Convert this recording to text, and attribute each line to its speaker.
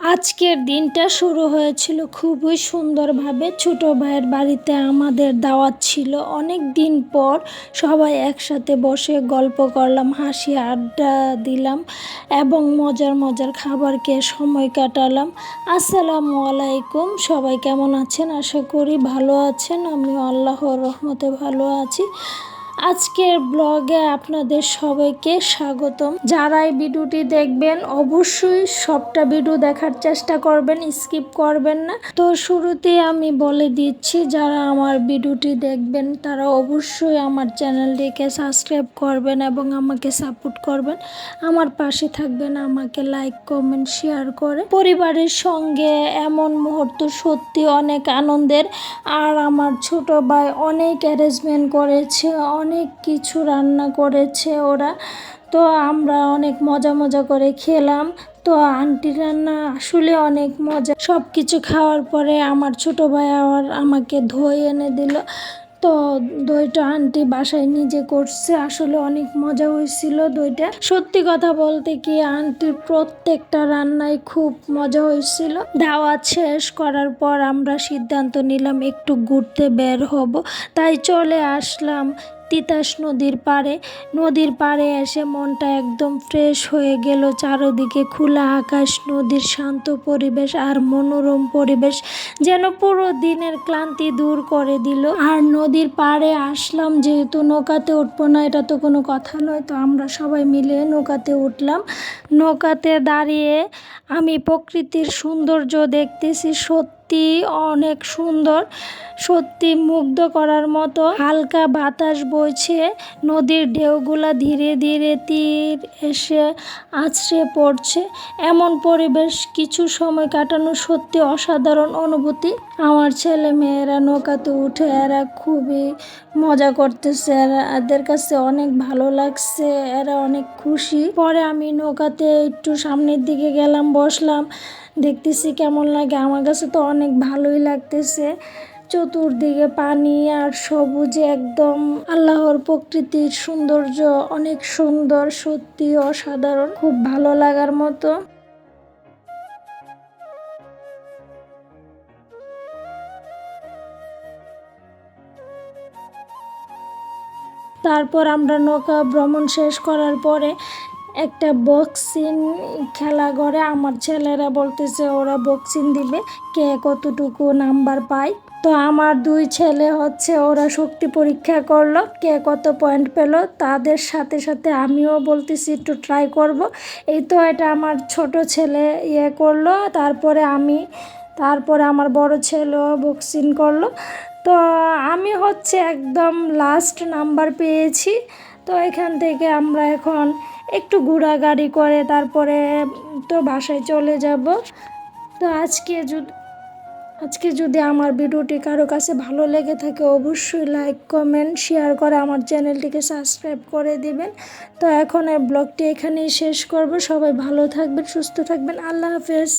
Speaker 1: আজকের দিনটা শুরু হয়েছিল খুবই সুন্দরভাবে। ছোট ভাইয়ের বাড়িতে আমাদের দাওয়াত ছিল। অনেক দিন পর সবাই একসাথে বসে গল্প করলাম, হাসি আড্ডা দিলাম এবং মজার মজার খাবার খেয়ে সময় কাটালাম। আসসালামু আলাইকুম, সবাই কেমন আছেন? আশা করি ভালো আছেন। আমি আল্লাহর রহমতে ভালো আছি। আজকের ব্লগে আপনাদের সবাইকে স্বাগতম। যারা এই ভিডিওটি দেখবেন অবশ্যই সবটা ভিডিও দেখার চেষ্টা করবেন, স্কিপ করবেন না। তো শুরুতেই আমি বলে দিচ্ছি, যারা আমার ভিডিওটি দেখবেন তারা অবশ্যই আমার চ্যানেলটিকে সাবস্ক্রাইব করবেন এবং আমাকে সাপোর্ট করবেন, আমার পাশে থাকবেন, আমাকে লাইক কমেন্ট শেয়ার করে। পরিবারের সঙ্গে এমন মুহূর্ত সত্যি অনেক আনন্দের। আর আমার ছোট ভাই অনেক অ্যারেঞ্জমেন্ট করেছে, অনেক কিছু রান্না করেছে ওরা। তো আমরা অনেক মজা করে খেলাম। তো আন্টির রান্না আসলে অনেক মজা। সব কিছু খাওয়ার পরে আমার ছোট ভাই আবার আমাকে দই এনে দিল। তো দইটা আন্টি বাসায় নিজে করছে, আসলে অনেক মজা হয়েছিল দইটা। সত্যি কথা বলতে কি, আন্টির প্রত্যেকটা রান্নায় খুব মজা হয়েছিল। দাওয়াত শেষ করার পর আমরা সিদ্ধান্ত নিলাম একটু ঘুরতে বের হব, তাই চলে আসলাম তিতাস নদীর পাড়ে। নদীর পাড়ে এসে মনটা একদম ফ্রেশ হয়ে গেল। চারদিকে খোলা আকাশ, নদীর শান্ত পরিবেশ আর মনোরম পরিবেশ যেন পুরো দিনের ক্লান্তি দূর করে দিল। আর নদীর পাড়ে আসলাম, যেহেতু নৌকাতে উঠবো না এটা তো কোনো কথা নয়, তো আমরা সবাই মিলে নৌকাতে উঠলাম। নৌকাতে দাঁড়িয়ে আমি প্রকৃতির সৌন্দর্য দেখতেছি। সত্যি অনেক সুন্দর, সত্যি মুগ্ধ করার মতো। হালকা বাতাস বইছে, নদীর ঢেউগুলা ধীরে ধীরে তীর এসে আছড়ে পড়ছে। এমন পরিবেশ কিছু সময় কাটানো সত্যি অসাধারণ অনুভূতি। আমার ছেলে মেয়েরা নৌকাতে উঠে এরা খুবই মজা করতেছে, এদের কাছে অনেক ভালো লাগছে, এরা অনেক খুশি। পরে আমি নৌকাতে একটু সামনের দিকে গেলাম, বসলাম, দেখতেছি কেমন লাগে। আমার কাছে তো অনেক ভালোই লাগতেছে। চতুর্দিকে পানি আর সবুজে একদম আল্লাহর প্রকৃতির সৌন্দর্য অনেক সুন্দর, সত্যি অসাধারণ, খুব ভালো লাগার মতো। তারপর আমরা নৌকা ভ্রমণ শেষ করার পরে একটা বক্সিং খেলা করে আমার ছেলেরা বলতেছে ওরা বক্সিং দিবে, কে কতটুকু নাম্বার পায়। তো আমার দুই ছেলে ওরা শক্তি পরীক্ষা করলো, কে কত পয়েন্ট পেল। তাদের সাথে সাথে আমিও বলতেছি একটু ট্রাই করব। এই তো এটা আমার ছোট ছেলে করলো, তারপরে আমার বড় ছেলেও বক্সিং করলো। তো আমি একদম লাস্ট নাম্বার পেয়েছি। তো এখান থেকে আমরা এখন একটু ঘোরাঘুরি করে তারপরে তো বাসায় চলে যাব। তো আজকে যদি আমার ভিডিওটি কারো কাছে ভালো লেগে থাকে অবশ্যই লাইক কমেন্ট শেয়ার করে আমার চ্যানেলটিকে সাবস্ক্রাইব করে দিবেন। তো এখন এই ব্লগটি এখানেই শেষ করব। সবাই ভালো থাকবেন, সুস্থ থাকবেন। আল্লাহ হাফেজ।